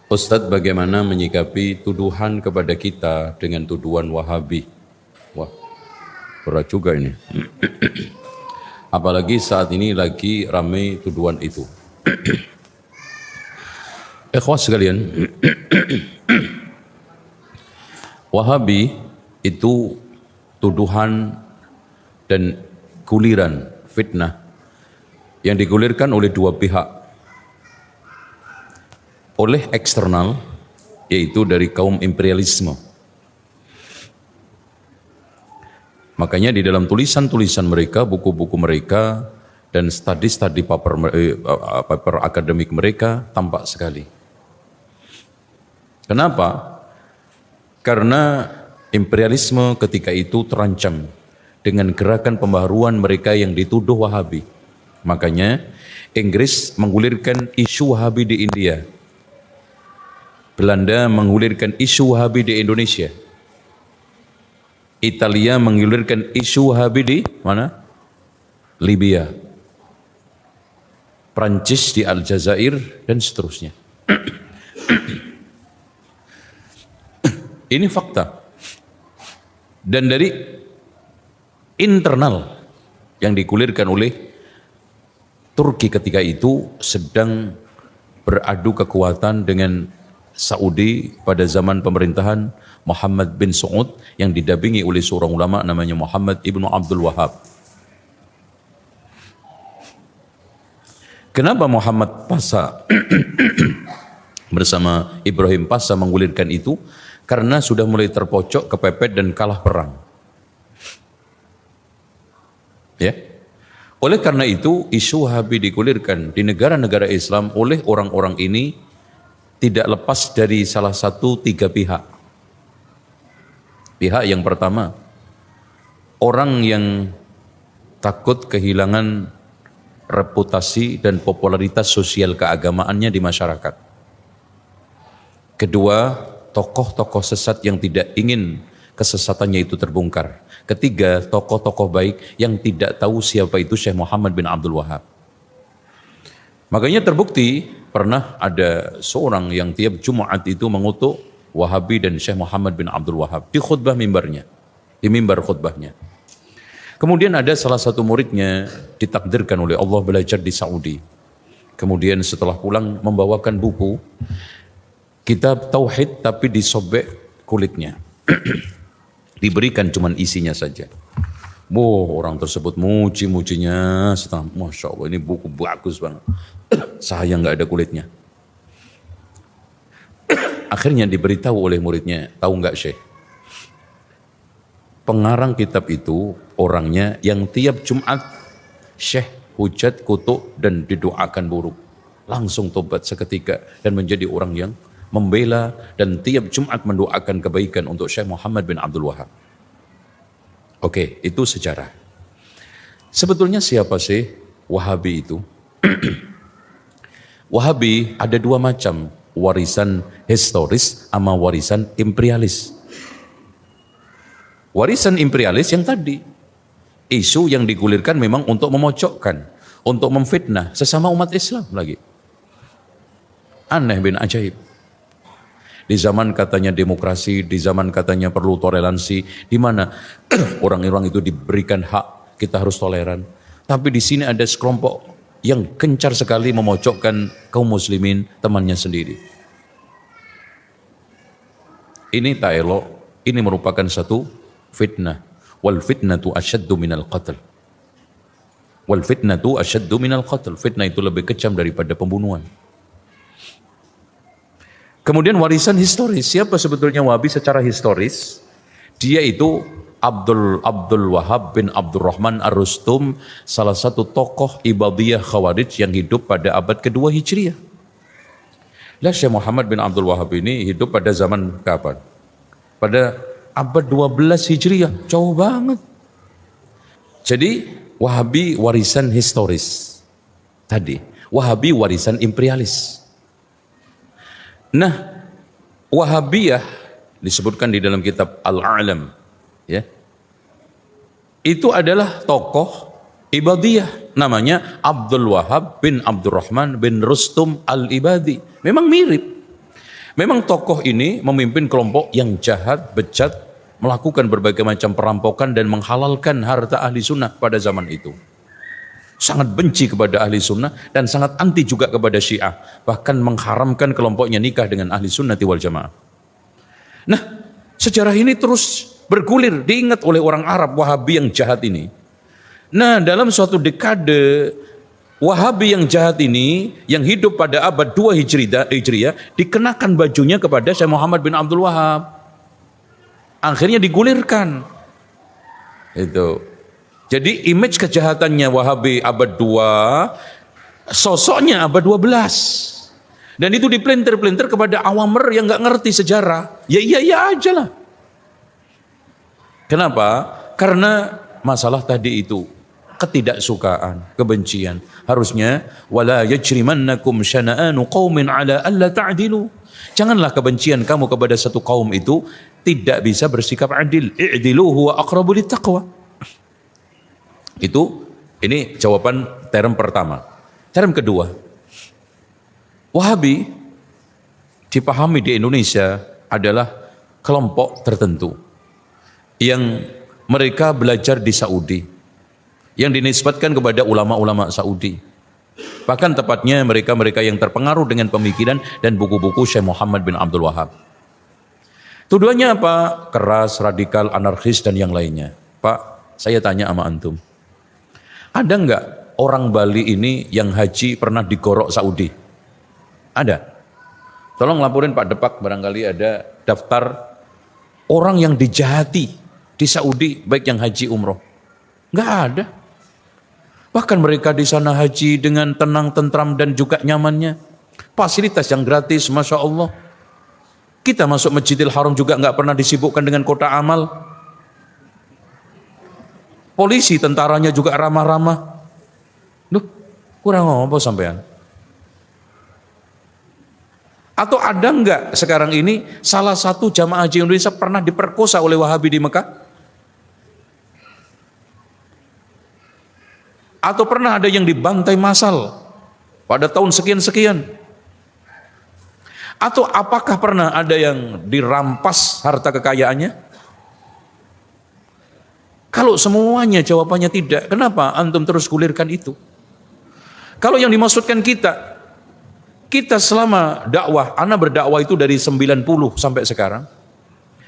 Ustadz, bagaimana menyikapi tuduhan kepada kita dengan tuduhan Wahabi? Wah, berat juga ini. Apalagi saat ini lagi ramai tuduhan itu. Ikhwas sekalian, Wahabi itu tuduhan dan guliran fitnah yang digulirkan oleh dua pihak. Oleh eksternal, yaitu dari kaum imperialisme. Makanya di dalam tulisan-tulisan mereka, buku-buku mereka, dan studi-studi paper akademik mereka tampak sekali. Kenapa? Karena imperialisme ketika itu terancam dengan gerakan pembaharuan mereka yang dituduh Wahabi. Makanya Inggris menggulirkan isu Wahabi di India. Belanda menggulirkan isu Wahabi di Indonesia. Italia menggulirkan isu Wahabi di mana? Libya. Prancis di Aljazair dan seterusnya. Ini fakta. Dan dari internal yang digulirkan oleh Turki ketika itu sedang beradu kekuatan dengan Saudi pada zaman pemerintahan Muhammad bin Saud yang didampingi oleh seorang ulama namanya Muhammad ibnu Abdul Wahab. Kenapa Muhammad Pasha bersama Ibrahim Pasha menggulirkan itu? Karena sudah mulai terpojok, kepepet dan kalah perang. Ya. Oleh karena itu isu Wahabi digulirkan di negara-negara Islam oleh orang-orang ini tidak lepas dari salah satu tiga pihak. Pihak yang pertama, orang yang takut kehilangan reputasi dan popularitas sosial keagamaannya di masyarakat. Kedua, tokoh-tokoh sesat yang tidak ingin kesesatannya itu terbongkar. Ketiga, tokoh-tokoh baik yang tidak tahu siapa itu Syekh Muhammad bin Abdul Wahab. Makanya terbukti pernah ada seorang yang tiap Jumat itu mengutuk Wahabi dan Syekh Muhammad bin Abdul Wahab di khutbah mimbarnya, di mimbar khutbahnya. Kemudian ada salah satu muridnya ditakdirkan oleh Allah belajar di Saudi. Kemudian setelah pulang membawakan buku kitab tauhid tapi disobek kulitnya. Diberikan cuman isinya saja. Orang tersebut muji-mujinya setengah, Masya Allah ini buku bagus banget. Saya nggak ada kulitnya. Akhirnya diberitahu oleh muridnya, tahu nggak Syekh? Pengarang kitab itu orangnya yang tiap Jumat Syekh hujat, kutuk dan didoakan buruk. Langsung tobat seketika dan menjadi orang yang membela dan tiap Jumat mendoakan kebaikan untuk Syekh Muhammad bin Abdul Wahab. Oke, itu sejarah. Sebetulnya siapa sih Wahabi itu? Wahabi ada dua macam, warisan historis sama warisan imperialis. Warisan imperialis yang tadi, isu yang digulirkan memang untuk memojokkan, untuk memfitnah sesama umat Islam lagi. Aneh bin ajaib. Di zaman katanya demokrasi, di zaman katanya perlu toleransi, di mana orang-orang itu diberikan hak, kita harus toleran. Tapi di sini ada sekelompok yang gencar sekali memojokkan kaum muslimin, temannya sendiri. Ini tak elok, ini merupakan satu fitnah. Wal fitnatu asyaddu minal qatl. Wal fitnatu asyaddu minal qatl. Fitnah itu lebih kejam daripada pembunuhan. Kemudian warisan historis, siapa sebetulnya Wahabi secara historis? Dia itu Abdul Wahab bin Abdurrahman Ar-Rustum, salah satu tokoh Ibadiyah Khawarij yang hidup pada abad kedua Hijriah. Lah Syekh Muhammad bin Abdul Wahab ini hidup pada zaman kapan? Pada abad 12 Hijriah, jauh banget. Jadi Wahabi warisan historis. Tadi, Wahabi warisan imperialis. Nah, Wahabiyah disebutkan di dalam kitab Al-A'lam, ya. Itu adalah tokoh Ibadiyah, namanya Abdul Wahab bin Abdurrahman bin Rustum Al-Ibadi. Memang mirip. Memang tokoh ini memimpin kelompok yang jahat, bejat, melakukan berbagai macam perampokan dan menghalalkan harta ahli sunnah pada zaman itu. Sangat benci kepada ahli sunnah dan sangat anti juga kepada Syiah. Bahkan mengharamkan kelompoknya nikah dengan ahli sunnati wal jamaah. Nah, sejarah ini terus bergulir, diingat oleh orang Arab Wahabi yang jahat ini. Nah, dalam suatu dekade Wahabi yang jahat ini, yang hidup pada abad 2 Hijriah, dikenakan bajunya kepada Syekh Muhammad bin Abdul Wahab. Akhirnya digulirkan. Itu. Jadi image kejahatannya Wahabi abad 2, sosoknya abad 12. Dan itu dipelintir-pelintir kepada awamer yang nggak ngerti sejarah. Ya iya aja lah. Kenapa? Karena masalah tadi itu, ketidaksukaan, kebencian. Harusnya wala yajrimannakum syana'anu qaumin ala alla ta'dilu. Janganlah kebencian kamu kepada satu kaum itu tidak bisa bersikap adil. I'dilu huwa aqrabu littaqwa. Ini jawaban term pertama. Term kedua, Wahabi dipahami di Indonesia adalah kelompok tertentu yang mereka belajar di Saudi, yang dinisbatkan kepada ulama-ulama Saudi. Bahkan tepatnya mereka-mereka yang terpengaruh dengan pemikiran dan buku-buku Syekh Muhammad bin Abdul Wahab. Tuduhannya apa? Keras, radikal, anarkis dan yang lainnya. Pak, saya tanya sama antum, ada enggak orang Bali ini yang haji pernah digorok Saudi? Ada? Tolong laporin Pak Depak, barangkali ada daftar orang yang dijahati di Saudi, baik yang haji umroh. Enggak ada. Bahkan mereka di sana haji dengan tenang, tentram dan juga nyamannya. Fasilitas yang gratis, Masya Allah. Kita masuk Masjidil Haram juga enggak pernah disibukkan dengan kota amal. Polisi, tentaranya juga ramah-ramah. Duh, kurang apa sampean? Atau ada enggak sekarang ini salah satu jamaah haji Indonesia pernah diperkosa oleh Wahabi di Mekah? Atau pernah ada yang dibantai massal pada tahun sekian-sekian? Atau apakah pernah ada yang dirampas harta kekayaannya? Kalau semuanya jawabannya tidak, kenapa antum terus gulirkan itu? Kalau yang dimaksudkan kita selama dakwah, ana berdakwah itu dari 90 sampai sekarang,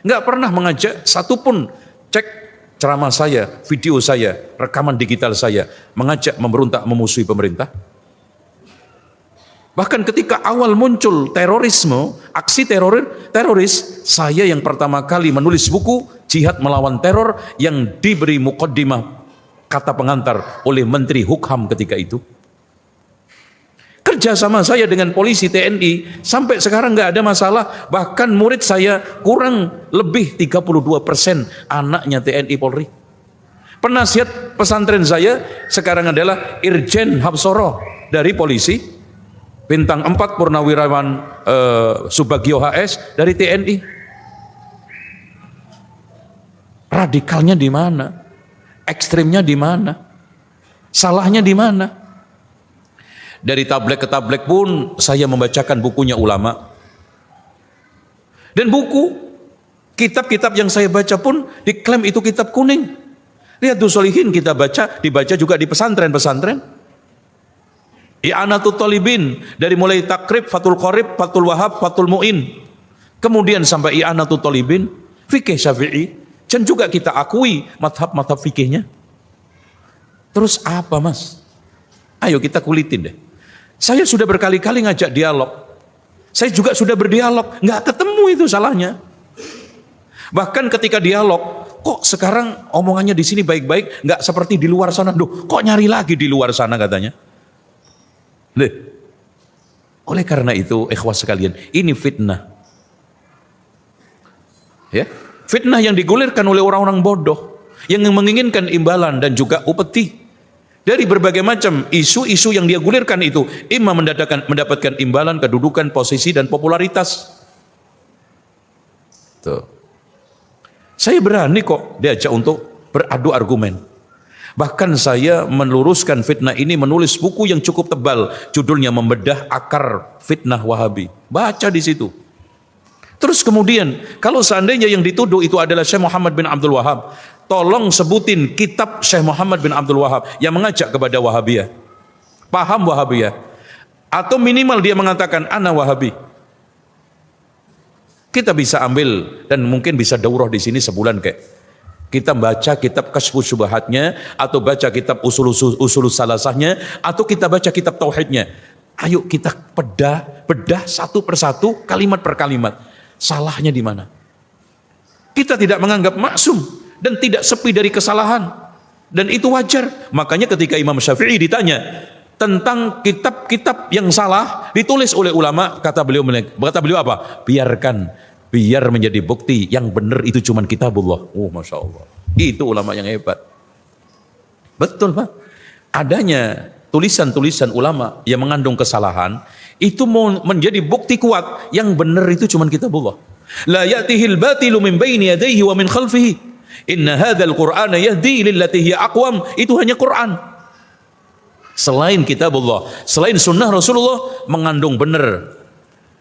nggak pernah mengajak satupun, cek ceramah saya, video saya, rekaman digital saya, mengajak memberontak memusuhi pemerintah. Bahkan ketika awal muncul terorisme, aksi teroris, saya yang pertama kali menulis buku Jihad Melawan Teror yang diberi muqaddimah kata pengantar oleh Menteri Hukum ketika itu. Kerjasama saya dengan polisi TNI sampai sekarang nggak ada masalah. Bahkan murid saya kurang lebih 32% anaknya TNI Polri. Penasihat pesantren saya sekarang adalah Irjen Habsoro dari polisi, bintang 4 Purnawirawan Subagio HS dari TNI. Radikalnya di mana? Ekstrimnya di mana? Salahnya di mana? Dari tablek ke tablek pun saya membacakan bukunya ulama. Dan buku, kitab-kitab yang saya baca pun diklaim itu kitab kuning. Riyadhus Shalihin kita dibaca juga di pesantren-pesantren. I'anatul Talibin, dari mulai Takrib, Fathul Qorib, Fathul Wahab, Fathul Mu'in, kemudian sampai I'anatul Talibin, fikih Syafi'i, dan juga kita akui madhab-madhab fikihnya. Terus apa mas? Ayo kita kulitin deh. Saya sudah berkali-kali ngajak dialog, saya juga sudah berdialog, nggak ketemu itu salahnya. Bahkan ketika dialog, kok sekarang omongannya di sini baik-baik, nggak seperti di luar sana. Duh, kok nyari lagi di luar sana katanya. Oleh karena itu, ikhwas sekalian, ini fitnah. Ya, fitnah yang digulirkan oleh orang-orang bodoh yang menginginkan imbalan dan juga upeti dari berbagai macam isu-isu yang dia gulirkan itu, imam mendapatkan imbalan, kedudukan, posisi dan popularitas. Tuh. Saya berani kok diajak untuk beradu argumen. Bahkan saya meluruskan fitnah ini, menulis buku yang cukup tebal, judulnya Membedah Akar Fitnah Wahabi. Baca di situ. Terus kemudian, kalau seandainya yang dituduh itu adalah Syekh Muhammad bin Abdul Wahab, tolong sebutin kitab Syekh Muhammad bin Abdul Wahab yang mengajak kepada Wahabiyah, paham Wahabiyah, atau minimal dia mengatakan ana Wahabi. Kita bisa ambil dan mungkin bisa daurah di sini sebulan kayak. Kita baca kitab Kasyfus Syubhatnya, atau baca kitab Usul Salasahnya, atau kita baca kitab Tauhidnya. Ayo kita bedah satu persatu, kalimat per kalimat. Salahnya di mana? Kita tidak menganggap maksum dan tidak sepi dari kesalahan, dan itu wajar. Makanya ketika Imam Syafi'i ditanya tentang kitab-kitab yang salah ditulis oleh ulama, kata beliau apa? Biar menjadi bukti yang benar itu cuma kitabullah. Oh, Masya Allah, itu ulama yang hebat. Betul Pak, adanya tulisan-tulisan ulama yang mengandung kesalahan itu mau menjadi bukti kuat yang benar itu cuma kitabullah. La ya'tihil batilu min baini yadayhi wa min khalfihi. Inna hadzal Qur'ana yahdi lillati hiya aqwam. Itu hanya Quran. Selain kitabullah, selain sunnah Rasulullah mengandung benar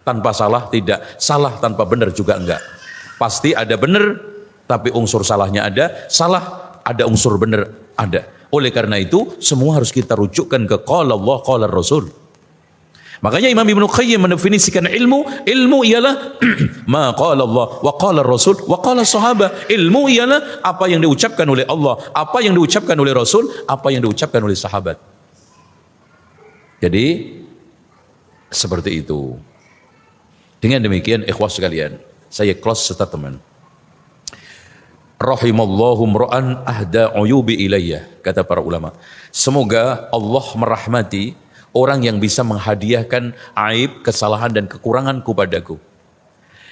tanpa salah, tidak. Salah tanpa benar juga enggak. Pasti ada benar tapi unsur salahnya ada, salah ada unsur benar ada. Oleh karena itu semua harus kita rujukkan ke qala Allah qala Rasul. Makanya Imam Ibnu Qayyim mendefinisikan ilmu ialah ma qala Allah wa qala Rasul wa qala sahabat. Ilmu ialah apa yang diucapkan oleh Allah, apa yang diucapkan oleh Rasul, apa yang diucapkan oleh sahabat. Jadi seperti itu. Dengan demikian ikhwah sekalian, saya close statement. Rahimallahu mra'an ahda uyubi ilayya, kata para ulama. Semoga Allah merahmati orang yang bisa menghadiahkan aib, kesalahan dan kekuranganku padaku.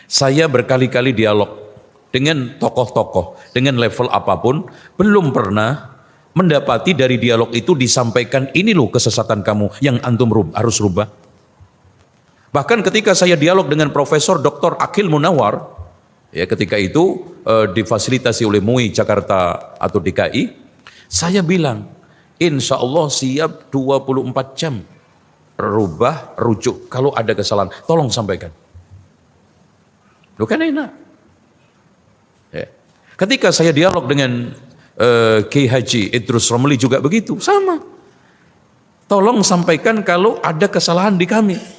Saya berkali-kali dialog dengan tokoh-tokoh, dengan level apapun, belum pernah mendapati dari dialog itu disampaikan ini loh kesesatan kamu yang antum harus rubah. Bahkan ketika saya dialog dengan Profesor Dr. Akil Munawar, ya ketika itu difasilitasi oleh MUI Jakarta atau DKI, saya bilang, insya Allah siap 24 jam rubah, rujuk. Kalau ada kesalahan, tolong sampaikan. Loh kan enak. Ya. Ketika saya dialog dengan Kiai Haji Idrus Romli juga begitu, sama. Tolong sampaikan kalau ada kesalahan di kami.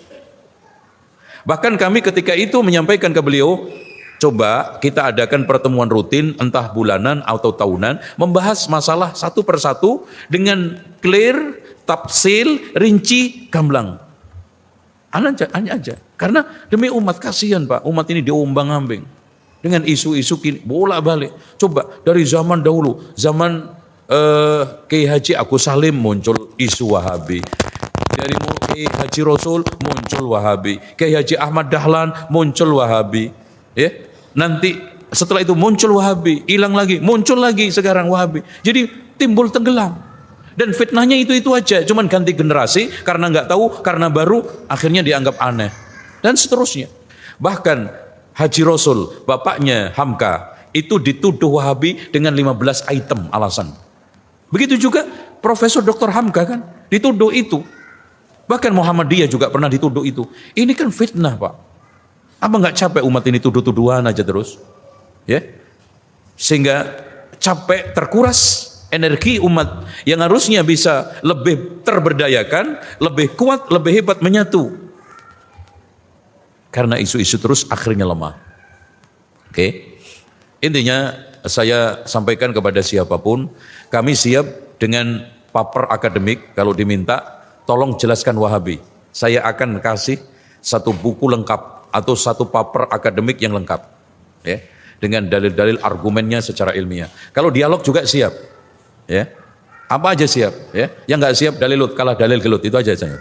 Bahkan kami ketika itu menyampaikan ke beliau, coba kita adakan pertemuan rutin, entah bulanan atau tahunan, membahas masalah satu persatu dengan clear, tafsil, rinci, gamblang. Hanya aja. Karena demi umat, kasihan Pak, umat ini diombang-ambing dengan isu-isu kini bolak-balik. Coba dari zaman dahulu, zaman Kiai Haji Agus Salim muncul isu Wahabi. Dari Kiai Haji Rasul muncul Wahabi. Kiai Haji Ahmad Dahlan muncul Wahabi. Ya. Nanti setelah itu muncul Wahabi, hilang lagi, muncul lagi sekarang Wahabi. Jadi timbul tenggelam. Dan fitnahnya itu aja, cuman ganti generasi karena nggak tahu, karena baru akhirnya dianggap aneh dan seterusnya. Bahkan Haji Rasul, bapaknya Hamka, itu dituduh Wahabi dengan 15 item alasan. Begitu juga Profesor Dr. Hamka kan dituduh itu. Bahkan Muhammadiyah juga pernah dituduh itu. Ini kan fitnah Pak. Apa nggak capek umat ini tuduh-tuduhan aja terus? Ya, sehingga capek, terkuras energi umat yang harusnya bisa lebih terberdayakan, lebih kuat, lebih hebat menyatu. Karena isu-isu terus akhirnya lemah. Oke. Intinya saya sampaikan kepada siapapun, kami siap dengan paper akademik kalau diminta, tolong jelaskan Wahabi. Saya akan kasih satu buku lengkap atau satu paper akademik yang lengkap. Ya, dengan dalil-dalil argumennya secara ilmiah. Kalau dialog juga siap. Ya. Apa aja siap, ya. Yang enggak siap dalil kalah dalil gelut, itu aja saya.